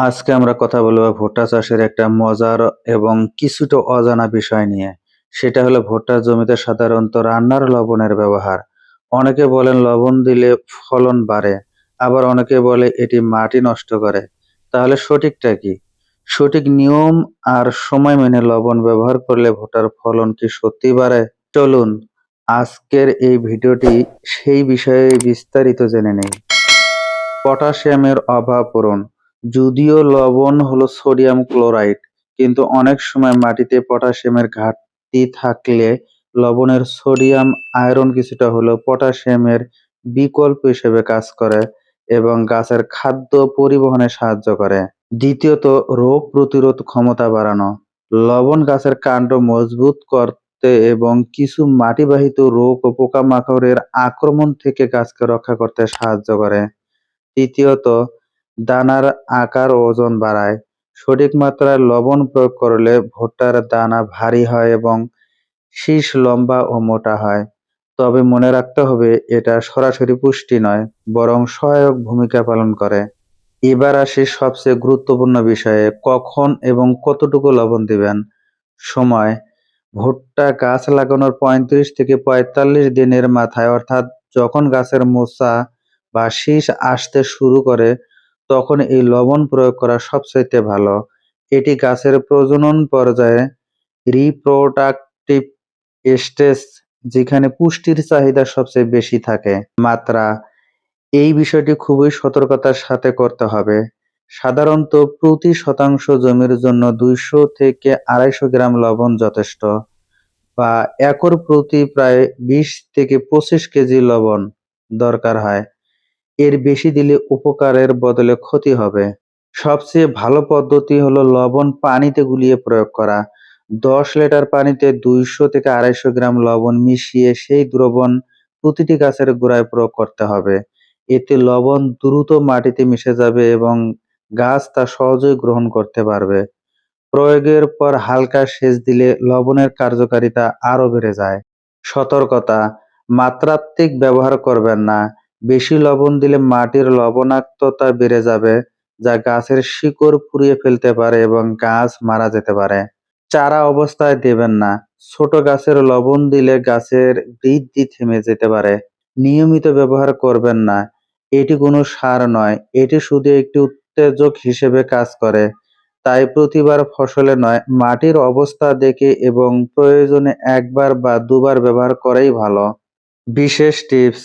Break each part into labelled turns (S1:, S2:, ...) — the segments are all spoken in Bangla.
S1: আজকে আমরা কথা বলবো ভুট্টা চাষের একটা মজার এবং কিছুটা অজানা বিষয় নিয়ে। সেটা হলো ভুট্টা জমিতে সাধারণত রান্নার লবণের ব্যবহার। অনেকে বলেন লবণ দিলে ফলন বাড়ে, আবার অনেকে বলে এটি মাটি নষ্ট করে। তাহলে সঠিকটা কি? সঠিক নিয়ম আর সময় মেনে লবণ ব্যবহার করলে ভুট্টার ফলন কি সত্যি বাড়ে? চলুন আজকের এই ভিডিওটি সেই বিষয়ে বিস্তারিত জেনে নেই। পটাশিয়ামের অভাব পূরণ। যদিও লবণ হলো সোডিয়াম ক্লোরাইড, কিন্তু অনেক সময় মাটিতে পটাশিয়ামের ঘাটতি থাকলে লবণের সোডিয়াম আয়রন কিছুটা হলেও পটাশিয়ামের বিকল্প হিসেবে কাজ করে এবং গাছের খাদ্য পরিবহনে সাহায্য করে। দ্বিতীয়ত, রোগ প্রতিরোধ ক্ষমতা বাড়ানো। লবণ গাছের কাণ্ড মজবুত করতে এবং কিছু মাটিবাহিত রোগ ও পোকামাকড়ের আক্রমণ থেকে গাছকে রক্ষা করতে সাহায্য করে। তৃতীয়ত, দানার আকার ও ওজন বাড়ায়। সঠিক মাত্রায় লবণ প্রয়োগ করলে ভুট্টার দানা ভারী হয় এবং শীষ লম্বা ও মোটা হয়। তবে মনে রাখতে হবে এটা সরাসরি পুষ্টি নয়, বরং সহায়ক ভূমিকা পালন করে। এবার আসি সবচেয়ে গুরুত্বপূর্ণ বিষয়ে, কখন এবং কতটুকু লবণ দিবেন। সময়: ভুট্টা গাছ লাগানোর ৩৫ থেকে ৪৫ দিনের মাথায়, অর্থাৎ যখন গাছের মোচা বা শীষ আসতে শুরু করে তখন এই লবণ প্রয়োগ করা সবচাইতে ভালো। এটি গাছের প্রজনন পর্যায়ে, রিপ্রোডাক্টিভ স্টেজ, যেখানে পুষ্টির চাহিদা সবচেয়ে বেশি থাকে। মাত্রা: এই বিষয়টি খুবই সতর্কতার সাথে করতে হবে। সাধারণত প্রতি শতাংশ জমির জন্য ২০০ থেকে ২৫০ গ্রাম লবণ যথেষ্ট, বা একর প্রতি প্রায় ২০ থেকে ২৫ কেজি লবণ দরকার হয়। এর বেশি দিলে উপকারের বদলে ক্ষতি হবে। সবচেয়ে ভালো পদ্ধতি হলো লবণ পানিতে গুলিয়ে প্রয়োগ করা। ১০ লিটার পানিতে ২০০ থেকে ২৫০ গ্রাম লবণ মিশিয়ে সেই দ্রবণ প্রতিটি গাছের গোড়ায় প্রয়োগ করতে হবে। এতে লবণ দ্রুত মাটিতে মিশে যাবে এবং গাছ তা সহজেই গ্রহণ করতে পারবে। প্রয়োগের পর হালকা সেচ দিলে লবণের কার্যকারিতা আরো বেড়ে যায়। সতর্কতা: মাত্রাতিরিক্ত ব্যবহার করবেন না। বেশি লবণ দিলে মাটির লবণাক্ততা বেড়ে যাবে, যা গাছের শিকড় পুড়িয়ে ফেলতে পারে এবং গাছ মারা যেতে পারে। চারা অবস্থায় দেবেন না। ছোট গাছের লবণ দিলে গাছের বৃদ্ধি থেমে যেতে পারে। নিয়মিত ব্যবহার করবেন না। এটি কোনো সার নয়, এটি শুধু একটি উত্তেজক হিসেবে কাজ করে। তাই প্রতিবার ফসলে নয়, মাটির অবস্থা দেখে এবং প্রয়োজনে একবার বা দুবার ব্যবহার করাই ভালো। বিশেষ টিপস: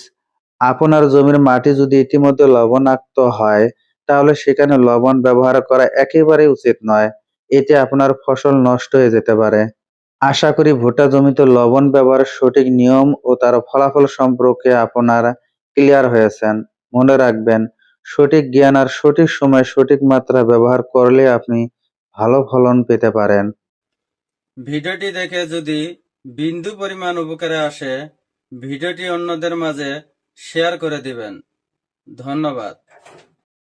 S1: আপনার জমির মাটি যদি ইতিমধ্যে লবণাক্ত হয়, তাহলে সেখানে লবণ ব্যবহার করা একেবারেই উচিত নয়। এতে আপনার ফসল নষ্ট হয়ে যেতে পারে। আশা করি ভুট্টা জমিতে লবণ ব্যবহারের সঠিক নিয়ম ও তার ফলাফল সম্পর্কে আপনারা ক্লিয়ার হয়েছেন। মনে রাখবেন, সঠিক জ্ঞান আর সঠিক সময়ে সঠিক মাত্রা ব্যবহার করলে আপনি ভালো ফলন পেতে পারেন।
S2: ভিডিওটি দেখে যদি বিন্দু পরিমাণ উপকারে আসে, ভিডিওটি অন্যদের মাঝে শেয়ার করে দিবেন। ধন্যবাদ।